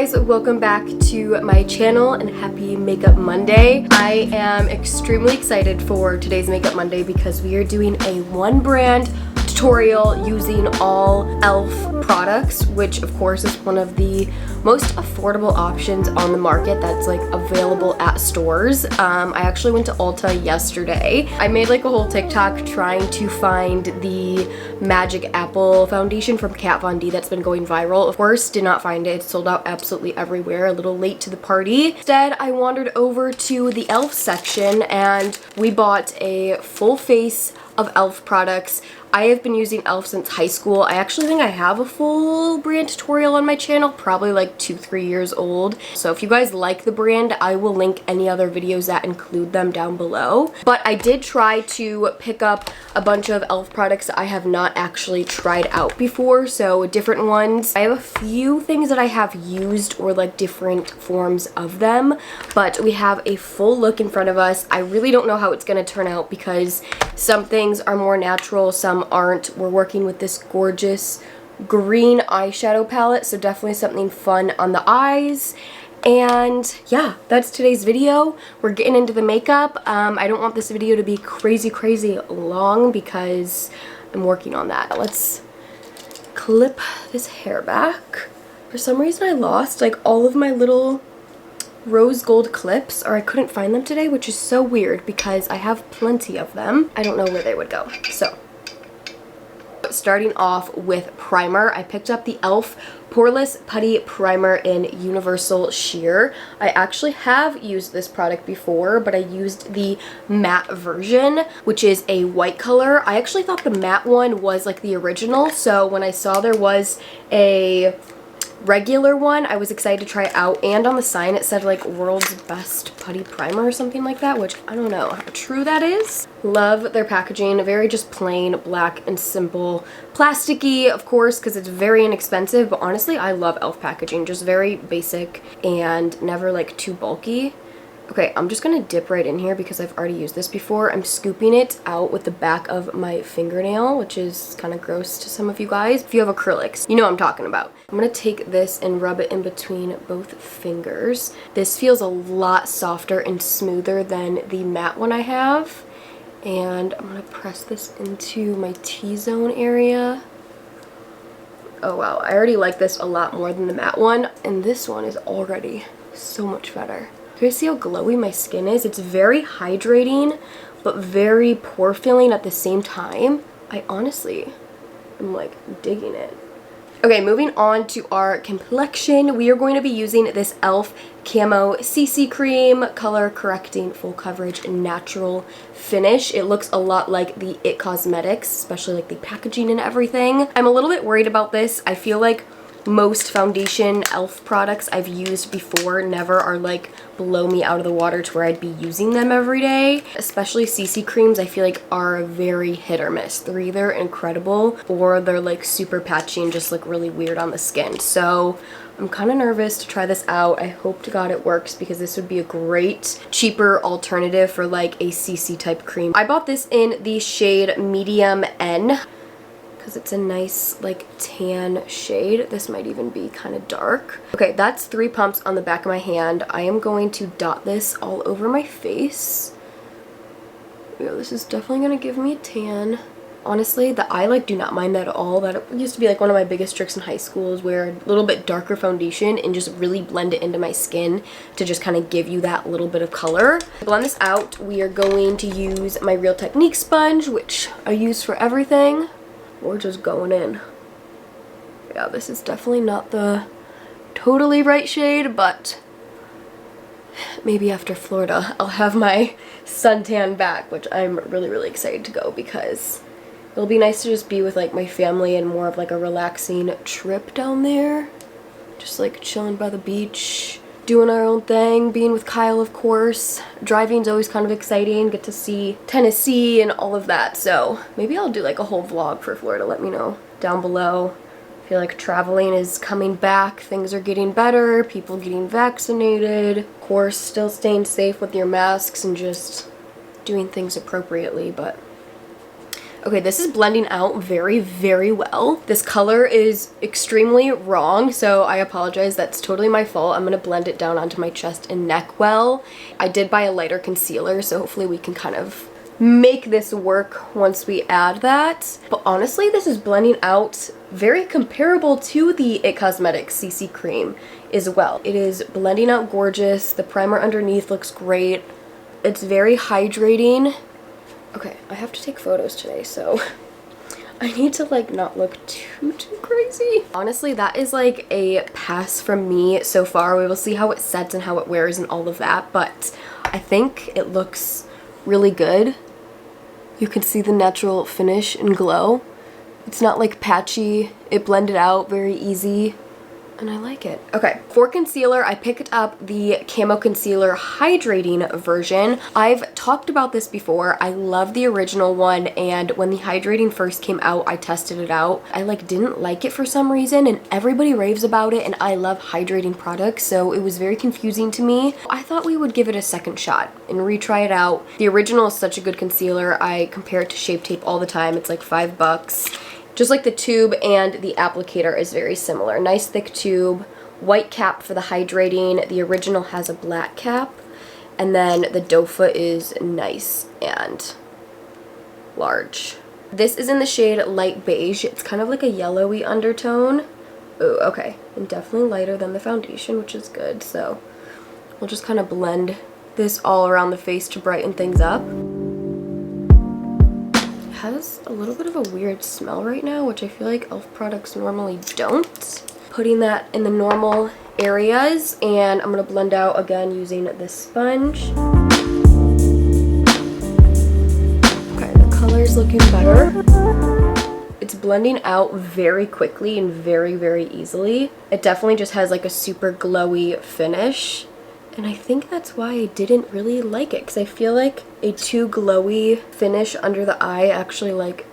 guys, welcome back to my channel and happy Makeup Monday. I am extremely excited for today's Makeup Monday because we are doing a one brand tutorial using all e.l.f. products, which of course is one of the most affordable options on the market that's like available at stores. I actually went to Ulta yesterday. I made like a whole TikTok trying to find the Magic Apple foundation from Kat Von D that's been going viral. Of course, did not find it. It's sold out absolutely everywhere. A little late to the party. Instead, I wandered over to the e.l.f. section and we bought a full face of e.l.f. products. I have been using e.l.f. since high school. I actually think I have a full brand tutorial on my channel, probably like 2-3 years old. So if you guys like the brand, I will link any other videos that include them down below. But I did try to pick up a bunch of e.l.f. products that I have not actually tried out before, so different ones. I have a few things that I have used or like different forms of them, but we have a full look in front of us. I really don't know how it's gonna turn out because some things are more natural, some aren't. We're working with this gorgeous green eyeshadow palette, so definitely something fun on the eyes. And yeah, that's today's video. We're getting into the makeup. I don't want this video to be crazy long because I'm working on that. Let's clip this hair back. For some reason I lost like all of my little rose gold clips, or I couldn't find them today, which is so weird because I have plenty of them. I don't know where they would go. So starting off with primer, I picked up the e.l.f. Poreless Putty Primer in Universal Sheer. I actually have used this product before, but I used the matte version, which is a white color. I actually thought the matte one was like the original, so when I saw there was a regular one, I was excited to try it out, and on the sign it said like world's best putty primer or something like that, which I don't know how true that is. Love their packaging, very just plain black and simple, plasticky of course because it's very inexpensive, but honestly I love e.l.f. packaging, just very basic and never like too bulky. Okay, I'm just gonna dip right in here because I've already used this before. I'm scooping it out with the back of my fingernail, which is kind of gross to some of you guys. If you have acrylics, you know what I'm talking about. I'm gonna take this and rub it in between both fingers. This feels a lot softer and smoother than the matte one I have. And I'm gonna press this into my T-zone area. Oh wow, I already like this a lot more than the matte one, and this one is already so much better. Do you guys see how glowy my skin is? It's very hydrating, but very pore filling at the same time. I honestly am like digging it. Okay, moving on to our complexion. We are going to be using this e.l.f. Camo CC Cream, color correcting, full coverage, natural finish. It looks a lot like the IT Cosmetics, especially like the packaging and everything. I'm a little bit worried about this. I feel like most foundation e.l.f. products I've used before never are like blow me out of the water to where I'd be using them every day. Especially CC creams I feel like are very hit or miss. They're either incredible or they're like super patchy and just look really weird on the skin. So I'm kind of nervous to try this out. I hope to God it works because this would be a great cheaper alternative for like a CC type cream. I bought this in the shade Medium N because it's a nice like tan shade. This might even be kind of dark. Okay, that's 3 pumps on the back of my hand. I am going to dot this all over my face. Yeah, this is definitely gonna give me a tan. Honestly, I like do not mind that at all. That used to be like one of my biggest tricks in high school, is wear a little bit darker foundation and just really blend it into my skin to just kind of give you that little bit of color. To blend this out, we are going to use my Real Technique sponge, which I use for everything. We're just going in. Yeah, this is definitely not the totally right shade, but maybe after Florida I'll have my suntan back, which I'm really excited to go because it'll be nice to just be with like my family and more of like a relaxing trip down there. Just like chilling by the beach, doing our own thing, being with Kyle of course. Driving's always kind of exciting, get to see Tennessee and all of that. So maybe I'll do like a whole vlog for Florida, let me know down below. I feel like traveling is coming back, things are getting better, people getting vaccinated. Of course, still staying safe with your masks and just doing things appropriately, but Okay, this is blending out very, very well. This color is extremely wrong, so I apologize. That's totally my fault. I'm gonna blend it down onto my chest and neck well. I did buy a lighter concealer, so hopefully we can kind of make this work once we add that. But honestly, this is blending out very comparable to the It Cosmetics CC Cream as well. It is blending out gorgeous. The primer underneath looks great. It's very hydrating. Okay, I have to take photos today, so I need to like not look too crazy. Honestly, that is like a pass from me so far. We will see how it sets and how it wears and all of that, but I think it looks really good. You can see the natural finish and glow. It's not like patchy. It blended out very easy, and I like it. Okay, for concealer, I picked up the Camo Concealer Hydrating version. I've talked about this before. I love the original one, and when the hydrating first came out, I tested it out. I like didn't like it for some reason, and everybody raves about it, and I love hydrating products, so it was very confusing to me. I thought we would give it a second shot and retry it out. The original is such a good concealer. I compare it to Shape Tape all the time. It's like $5. Just like the tube, and the applicator is very similar. Nice thick tube, white cap for the hydrating. The original has a black cap, and then the doe foot is nice and large. This is in the shade Light Beige. It's kind of like a yellowy undertone. Ooh, okay, and definitely lighter than the foundation, which is good. So we'll just kind of blend this all around the face to brighten things up. Has a little bit of a weird smell right now, which I feel like e.l.f. products normally don't. Putting that in the normal areas, and I'm gonna blend out again using this sponge. Okay, the color's looking better. It's blending out very quickly and very, very easily. It definitely just has like a super glowy finish. And I think that's why I didn't really like it, because I feel like a too glowy finish under the eye actually like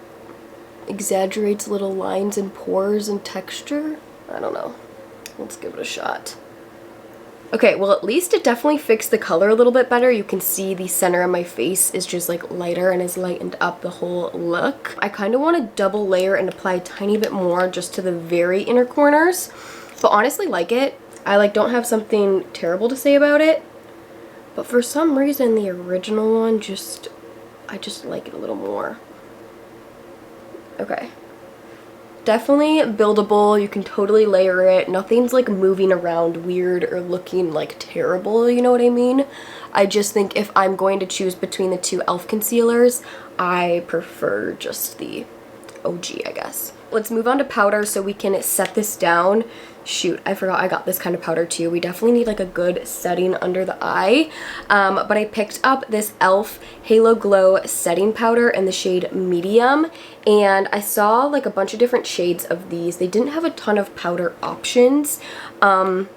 exaggerates little lines and pores and texture. I don't know. Let's give it a shot. Okay, well at least it definitely fixed the color a little bit better. You can see the center of my face is just like lighter and has lightened up the whole look. I kind of want to double layer and apply a tiny bit more just to the very inner corners, but honestly like it. I like don't have something terrible to say about it, but for some reason the original one I just like it a little more. Okay. Definitely buildable. You can totally layer it. Nothing's like moving around weird or looking like terrible, you know what I mean? I just think if I'm going to choose between the two e.l.f. concealers, I prefer just the OG, I guess. Let's move on to powder so we can set this down. Shoot, I forgot I got this kind of powder too. We definitely need like a good setting under the eye. But I picked up this e.l.f. Halo Glow setting powder in the shade Medium, and I saw like a bunch of different shades of these. They didn't have a ton of powder options, and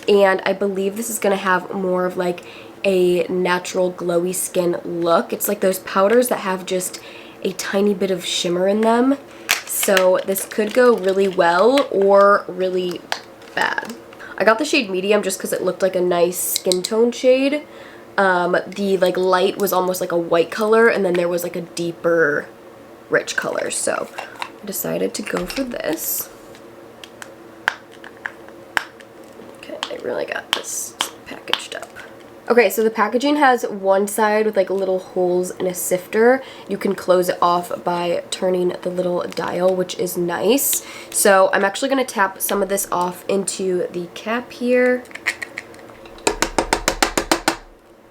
I believe this is gonna have more of like a natural glowy skin look. It's like those powders that have just a tiny bit of shimmer in them. So this could go really well or really bad. I got the shade Medium just because it looked like a nice skin tone shade. The like light was almost like a white color, and then there was like a deeper rich color. So I decided to go for this. Okay, I really got this packaged up. Okay, so the packaging has one side with like little holes and a sifter. You can close it off by turning the little dial, which is nice. So I'm actually going to tap some of this off into the cap here.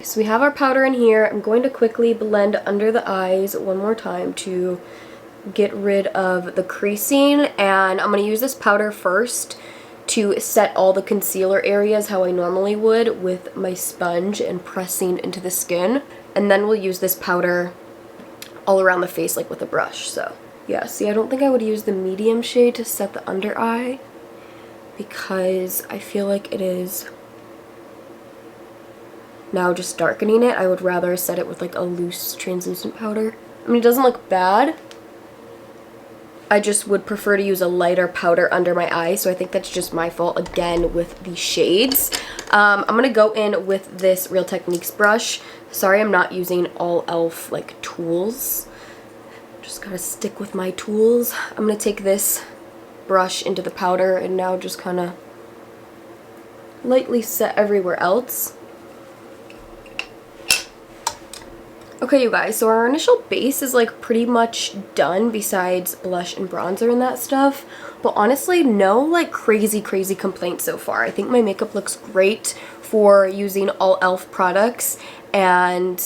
So we have our powder in here. I'm going to quickly blend under the eyes one more time to get rid of the creasing, and I'm going to use this powder first to set all the concealer areas how I normally would with my sponge and pressing into the skin. And then we'll use this powder all around the face like with a brush. So yeah, see, I don't think I would use the medium shade to set the under eye because I feel like it is now just darkening it. I would rather set it with like a loose translucent powder. I mean, it doesn't look bad. I just would prefer to use a lighter powder under my eye, so I think that's just my fault again with the shades. I'm going to go in with this Real Techniques brush. Sorry I'm not using all e.l.f. like tools. Just gotta stick with my tools. I'm gonna take this brush into the powder and now just kind of lightly set everywhere else. Okay, you guys, so our initial base is like pretty much done besides blush and bronzer and that stuff. But honestly, no like crazy complaints so far. I think my makeup looks great for using all e.l.f. products, and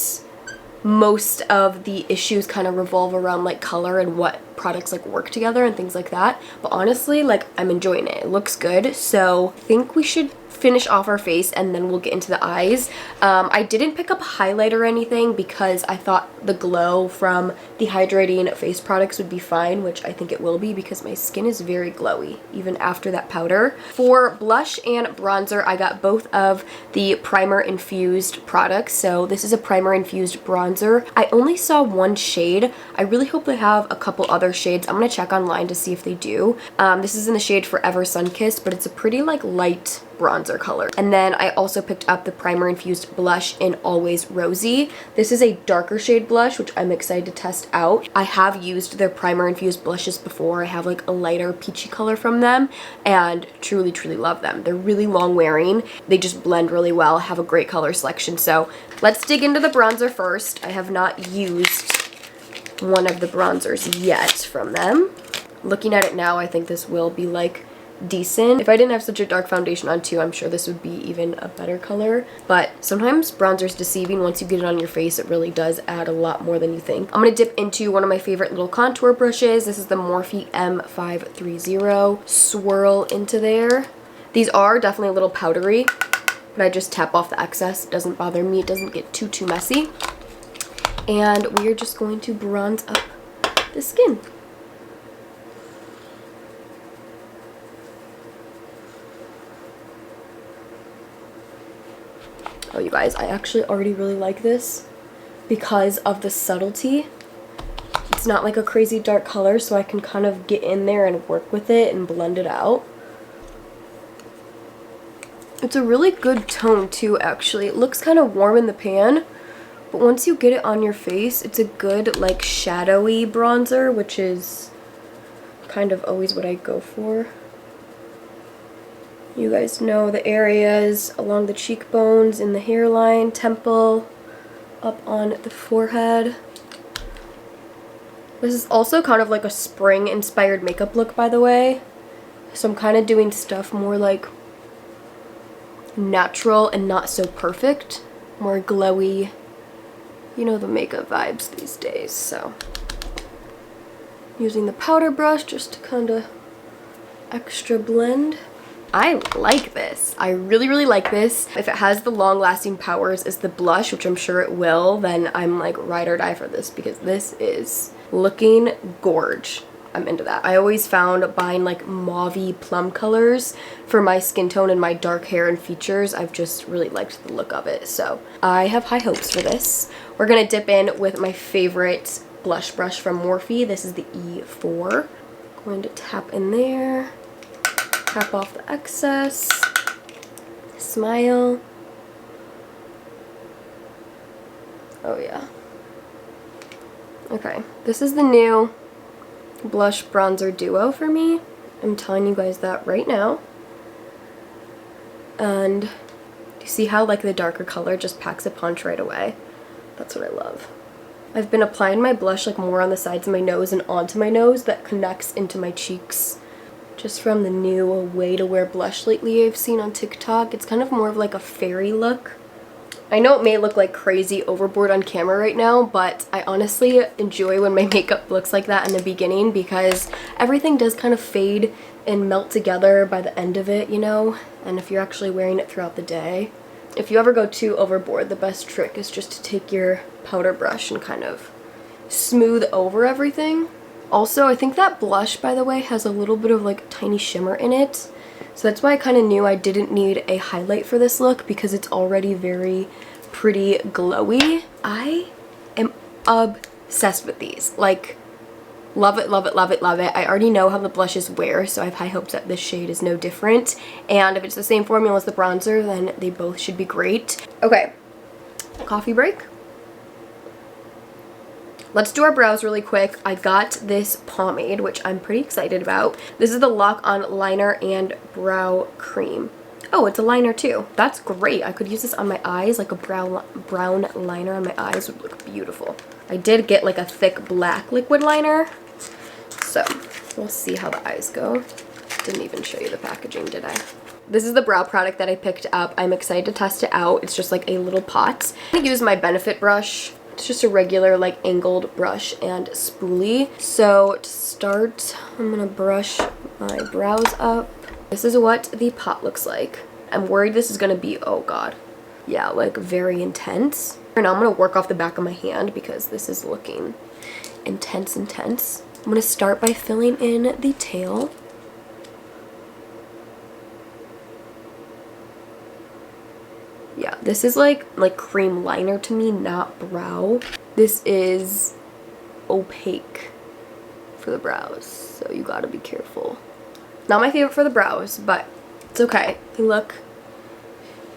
most of the issues kind of revolve around like color and what products like work together and things like that. But honestly, like I'm enjoying it. It looks good. So I think we should finish off our face and then we'll get into the eyes. I didn't pick up a highlight or anything because I thought the glow from the hydrating face products would be fine, which I think it will be because my skin is very glowy even after that powder. For blush and bronzer, I got both of the Primer Infused products. So this is a Primer Infused bronzer. I only saw one shade. I really hope they have a couple other shades. I'm gonna check online to see if they do. This is in the shade Forever Sunkissed, but it's a pretty like light bronzer color. And then I also picked up the Primer Infused blush in Always Rosy. This is a darker shade blush, which I'm excited to test out. I have used their Primer Infused blushes before. I have like a lighter peachy color from them and truly love them. They're really long wearing. They just blend really well, have a great color selection. So let's dig into the bronzer first. I have not used one of the bronzers yet from them. Looking at it now, I think this will be like decent. If I didn't have such a dark foundation on too, I'm sure this would be even a better color. But sometimes bronzer's deceiving. Once you get it on your face, it really does add a lot more than you think. I'm gonna dip into one of my favorite little contour brushes. This is the Morphe M530. Swirl into there. These are definitely a little powdery, but I just tap off the excess. It doesn't bother me. It doesn't get too messy. And we're just going to bronze up the skin. Oh, you guys, I actually already really like this because of the subtlety. It's not like a crazy dark color, so I can kind of get in there and work with it and blend it out. It's a really good tone too, actually. It looks kind of warm in the pan, but once you get it on your face, it's a good like shadowy bronzer, which is kind of always what I go for. You guys know the areas along the cheekbones, in the hairline, temple, up on the forehead. This is also kind of like a spring inspired makeup look, by the way. So I'm kind of doing stuff more like natural and not so perfect. More glowy. You know the makeup vibes these days, so. Using the powder brush just to kind of extra blend. I like this. I really like this. If it has the long-lasting powers as the blush, which I'm sure it will, then I'm like ride or die for this because this is looking gorge. I'm into that. I always found buying like mauvey plum colors for my skin tone and my dark hair and features. I've just really liked the look of it. So I have high hopes for this. We're gonna dip in with my favorite blush brush from Morphe. This is the E4. Going to tap in there. Tap off the excess, smile. Oh yeah. Okay, this is the new blush bronzer duo for me. I'm telling you guys that right now. And you see how like the darker color just packs a punch right away? That's what I love. I've been applying my blush like more on the sides of my nose and onto my nose that connects into my cheeks. Just from the new way to wear blush lately I've seen on TikTok. It's kind of more of like a fairy look. I know it may look like crazy overboard on camera right now, but I honestly enjoy when my makeup looks like that in the beginning because everything does kind of fade and melt together by the end of it, you know? And if you're actually wearing it throughout the day. If you ever go too overboard, the best trick is just to take your powder brush and kind of smooth over everything. Also, I think that blush, by the way, has a little bit of like tiny shimmer in it. So that's why I kind of knew I didn't need a highlight for this look because it's already very pretty glowy. I am obsessed with these. Like, love it, love it, love it, love it. I already know how the blushes wear, so I have high hopes that this shade is no different. And if it's the same formula as the bronzer, then they both should be great. Okay, coffee break. let's do our brows really quick. I got this pomade, which I'm pretty excited about. This is the Lock On Liner and Brow Cream. Oh, it's a liner too. That's great. I could use this on my eyes, like a brown liner on my eyes would look beautiful. I did get like a thick black liquid liner, so we'll see how the eyes go. Didn't even show you the packaging, did I? This is the brow product that I picked up. I'm excited to test it out. It's just like a little pot. I'm gonna use my Benefit brush. It's just a regular like angled brush and spoolie. So to start, I'm gonna brush my brows up. This is what the pot looks like. I'm worried this is gonna be, oh god, yeah, like very intense. And now I'm gonna work off the back of my hand because this is looking intense. I'm gonna start by filling in the tail. Yeah, this is like cream liner to me, not brow. This is opaque for the brows, so you gotta be careful. Not my favorite for the brows, but it's okay. They look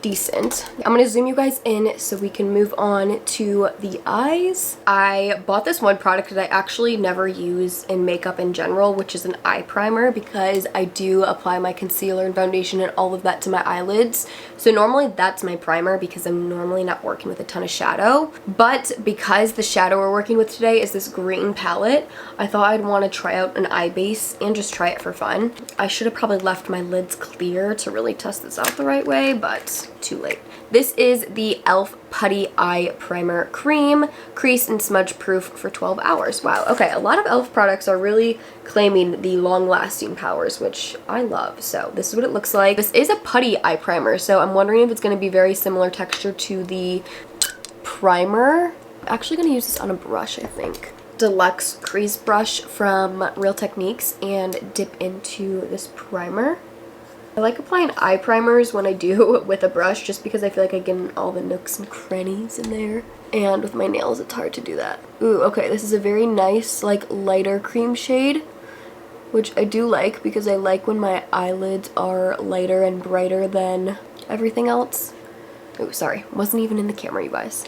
decent. I'm gonna zoom you guys in so we can move on to the eyes. I bought this one product that I actually never use in makeup in general, which is an eye primer, because I do apply my concealer and foundation and all of that to my eyelids. So normally that's my primer because I'm normally not working with a ton of shadow. But because the shadow we're working with today is this green palette, I thought I'd want to try out an eye base and just try it for fun. I should have probably left my lids clear to really test this out the right way, but too late. This is the e.l.f. Putty Eye Primer Cream, crease and smudge proof for 12 hours. Wow, okay, a lot of e.l.f. products are really claiming the long-lasting powers, which I love. So this is what it looks like. This is a putty eye primer, so I'm wondering if it's going to be very similar texture to the primer. I'm actually going to use this on a brush, I think. Deluxe crease brush from Real Techniques and dip into this primer. I like applying eye primers when I do with a brush just because I feel like I get in all the nooks and crannies in there. And with my nails, it's hard to do that. Ooh, okay, this is a very nice, like, lighter cream shade, which I do like because I like when my eyelids are lighter and brighter than everything else. Oh, sorry, wasn't even in the camera, you guys.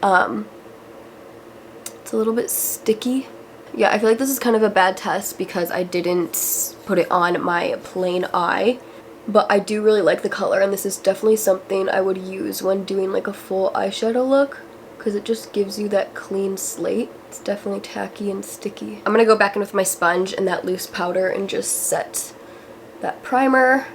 It's a little bit sticky. Yeah, I feel like this is kind of a bad test because I didn't put it on my plain eye. But I do really like the color, and this is definitely something I would use when doing like a full eyeshadow look because it just gives you that clean slate. It's definitely tacky and sticky. I'm gonna go back in with my sponge and that loose powder and just set that primer.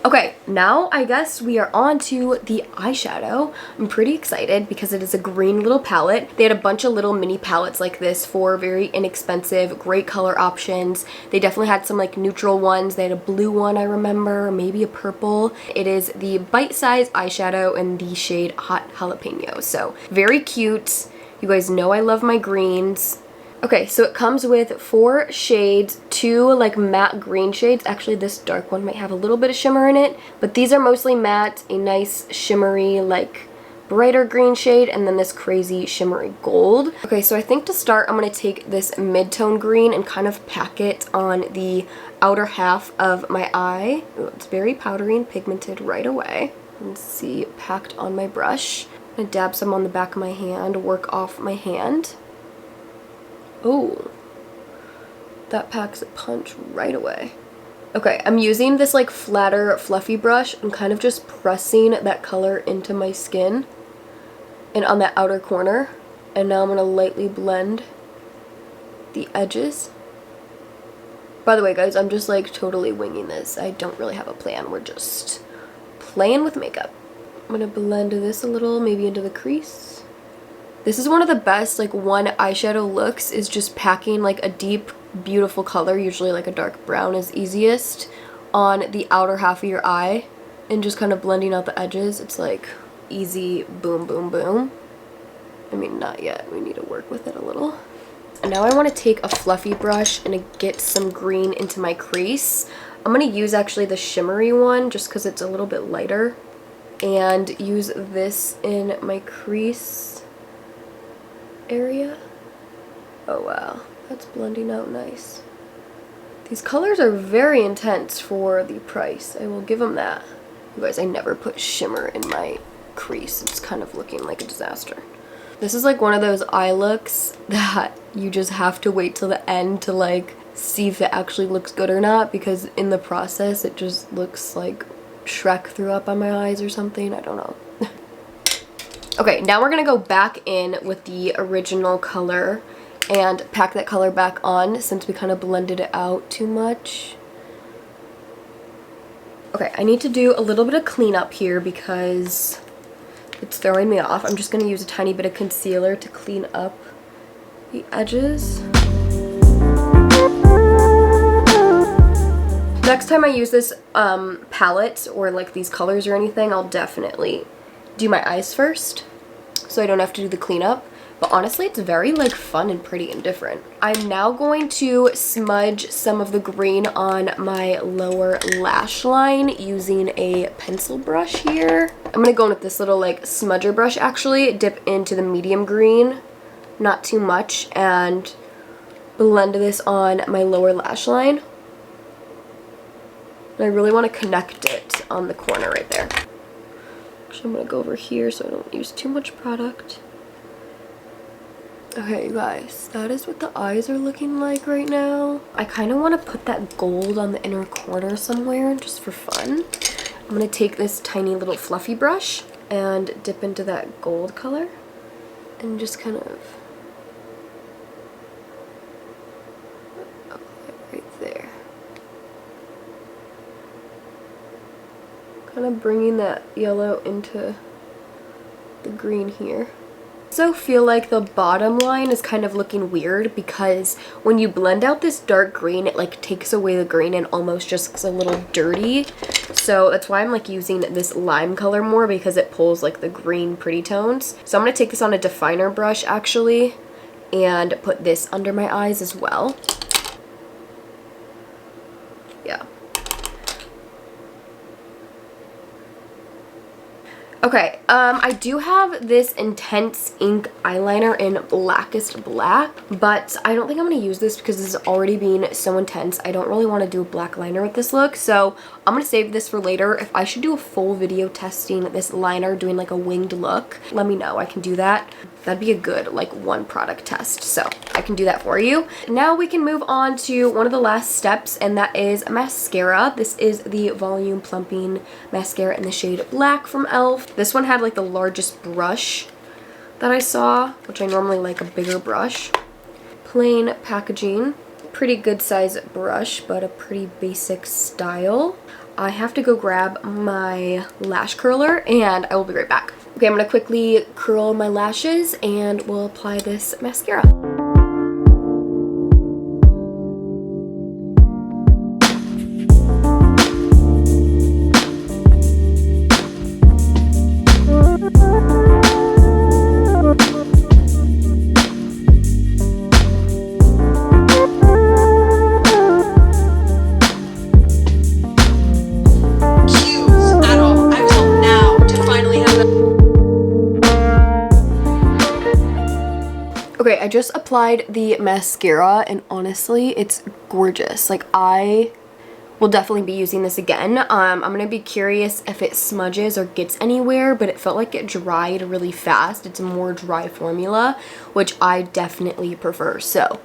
Okay, now I guess we are on to the eyeshadow. I'm pretty excited because it is a green little palette. They had a bunch of little mini palettes like this for very inexpensive, great color options. They definitely had some like neutral ones. They had a blue one, I remember, maybe a purple. It is the Bite Size eyeshadow in the shade Hot Jalapeño. So very cute. You guys know I love my greens. Okay, so it comes with 4 shades, 2 like matte green shades. Actually, this dark one might have a little bit of shimmer in it, but these are mostly matte, a nice shimmery, like brighter green shade, and then this crazy shimmery gold. Okay, so I think to start, I'm gonna take this mid-tone green and kind of pack it on the outer half of my eye. Ooh, it's very powdery and pigmented right away. You can see it packed on my brush. I'm gonna dab some on the back of my hand, work off my hand. Oh, that packs a punch right away. Okay, I'm using this like flatter, fluffy brush. I'm kind of just pressing that color into my skin and on that outer corner. And now I'm gonna lightly blend the edges. By the way, guys, I'm just like totally winging this. I don't really have a plan. We're just playing with makeup. I'm gonna blend this a little, maybe into the crease. This is one of the best like one eyeshadow looks, is just packing like a deep, beautiful color, usually like a dark brown is easiest, on the outer half of your eye and just kind of blending out the edges. It's like easy boom, boom, boom. I mean, not yet. We need to work with it a little. And now I want to take a fluffy brush and get some green into my crease. I'm going to use actually the shimmery one just because it's a little bit lighter, and use this in my crease area. Oh wow, that's blending out nice. These colors are very intense for the price. I will give them that. You guys, I never put shimmer in my crease. It's kind of looking like a disaster. This is like one of those eye looks that you just have to wait till the end to like see if it actually looks good or not, because in the process it just looks like Shrek threw up on my eyes or something. I don't know. Okay, now we're gonna go back in with the original color and pack that color back on since we kind of blended it out too much. Okay, I need to do a little bit of cleanup here because it's throwing me off. I'm just gonna use a tiny bit of concealer to clean up the edges. Next time I use this palette or like these colors or anything, I'll definitely do my eyes first so I don't have to do the cleanup. But honestly, it's very like fun and pretty and different. I'm now going to smudge some of the green on my lower lash line using a pencil brush here. I'm gonna go in with this little like smudger brush actually, dip into the medium green, not too much, and blend this on my lower lash line. And I really want to connect it on the corner right there. Actually, I'm gonna go over here so I don't use too much product. Okay, you guys, that is what the eyes are looking like right now. I kind of want to put that gold on the inner corner somewhere just for fun. I'm going to take this tiny little fluffy brush and dip into that gold color and just kind of apply it right there. Kind of bringing that yellow into the green here. I also feel like the bottom line is kind of looking weird because when you blend out this dark green, it like takes away the green and almost just looks a little dirty. So that's why I'm like using this lime color more, because it pulls like the green pretty tones. So I'm going to take this on a definer brush actually and put this under my eyes as well. Yeah. Okay, I do have this Intense Ink eyeliner in Blackest Black, but I don't think I'm going to use this because this is already being so intense. I don't really want to do a black liner with this look, so I'm going to save this for later. If I should do a full video testing this liner, doing like a winged look, let me know. I can do that. That'd be a good like one product test, so I can do that for you. Now we can move on to one of the last steps, and that is mascara. This is the Volume Plumping Mascara in the shade Black from e.l.f. This one had like the largest brush that I saw, which I normally like a bigger brush. Plain packaging, pretty good size brush, but a pretty basic style. I have to go grab my lash curler and I will be right back. Okay, I'm gonna quickly curl my lashes and we'll apply this mascara. Okay, I just applied the mascara and honestly, it's gorgeous. Like, I will definitely be using this again. I'm gonna be curious if it smudges or gets anywhere, but it felt like it dried really fast. It's a more dry formula, which I definitely prefer. So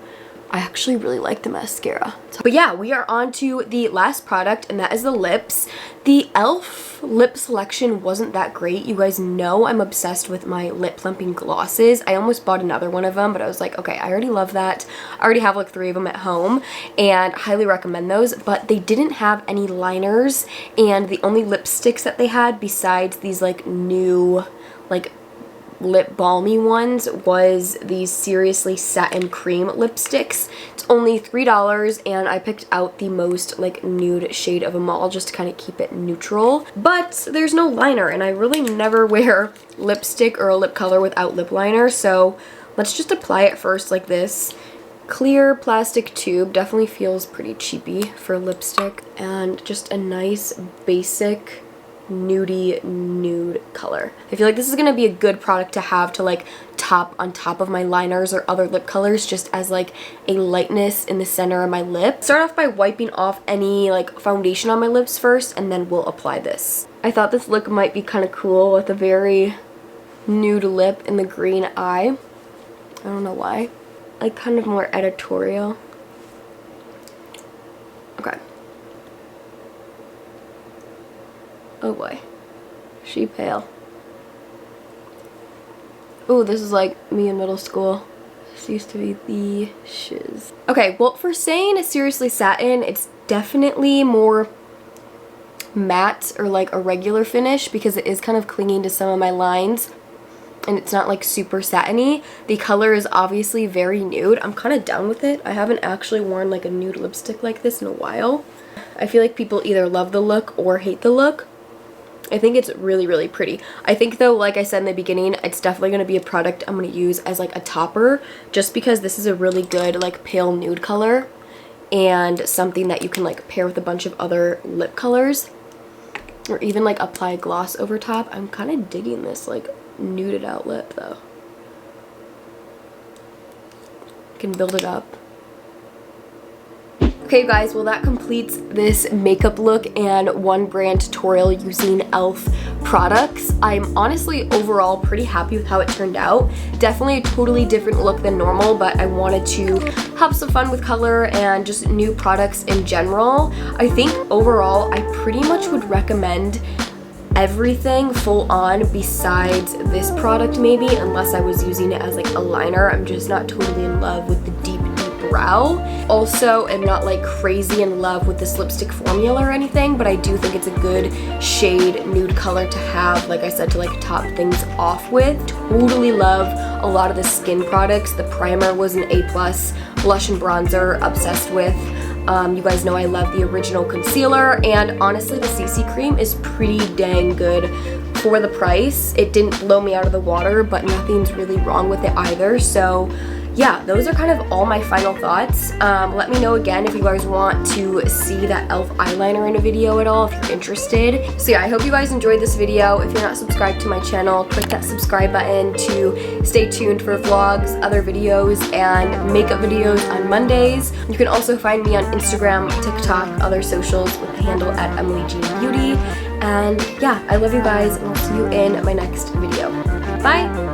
I actually really like the mascara. But yeah, we are on to the last product, and that is the lips. The e.l.f. lip selection wasn't that great. You guys know I'm obsessed with my lip plumping glosses. I almost bought another one of them, but I was like, okay, I already love that. I already have like 3 of them at home, and highly recommend those. But they didn't have any liners, and the only lipsticks that they had besides these like new like lip balmy ones was these Seriously Satin Cream lipsticks. It's only $3 and I picked out the most like nude shade of them all just to kind of keep it neutral. But there's no liner and I really never wear lipstick or a lip color without lip liner, so let's just apply it first like this. Clear plastic tube, definitely feels pretty cheapy for lipstick, and just a nice basic nudie nude color. I feel like this is going to be a good product to have to like top on top of my liners or other lip colors, just as like a lightness in the center of my lip. Start off by wiping off any like foundation on my lips first, and then we'll apply this. I thought this look might be kind of cool with a very nude lip in the green eye. I don't know why. Like kind of more editorial. Okay. Oh boy. She pale. Oh, this is like me in middle school. This used to be the shiz. Okay, well, for saying seriously satin, it's definitely more matte or like a regular finish because it is kind of clinging to some of my lines and it's not like super satiny. The color is obviously very nude. I'm kind of down with it. I haven't actually worn like a nude lipstick like this in a while. I feel like people either love the look or hate the look. I think it's really, really pretty. I think though, like I said in the beginning, it's definitely going to be a product I'm going to use as like a topper just because this is a really good like pale nude color and something that you can like pair with a bunch of other lip colors or even like apply gloss over top. I'm kind of digging this like nuded out lip though. You can build it up. Okay guys, well that completes this makeup look and one brand tutorial using e.l.f. products. I'm honestly overall pretty happy with how it turned out. Definitely a totally different look than normal, but I wanted to have some fun with color and just new products in general. I think overall I pretty much would recommend everything full on besides this product maybe, unless I was using it as like a liner. I'm just not totally in love with the deep brow. Also, I'm not like crazy in love with this lipstick formula or anything, but I do think it's a good shade nude color to have, like I said, to like top things off with. Totally love a lot of the skin products. The primer was an A+, blush and bronzer, obsessed with. You guys know I love the original concealer, and honestly the CC cream is pretty dang good for the price. It didn't blow me out of the water, but nothing's really wrong with it either. So yeah, those are kind of all my final thoughts. Let me know again if you guys want to see that e.l.f. eyeliner in a video at all, if you're interested. So yeah, I hope you guys enjoyed this video. If you're not subscribed to my channel, click that subscribe button to stay tuned for vlogs, other videos, and makeup videos on Mondays. You can also find me on Instagram, TikTok, other socials with the handle at EmilyGBeauty. And yeah, I love you guys, and I'll see you in my next video. Bye!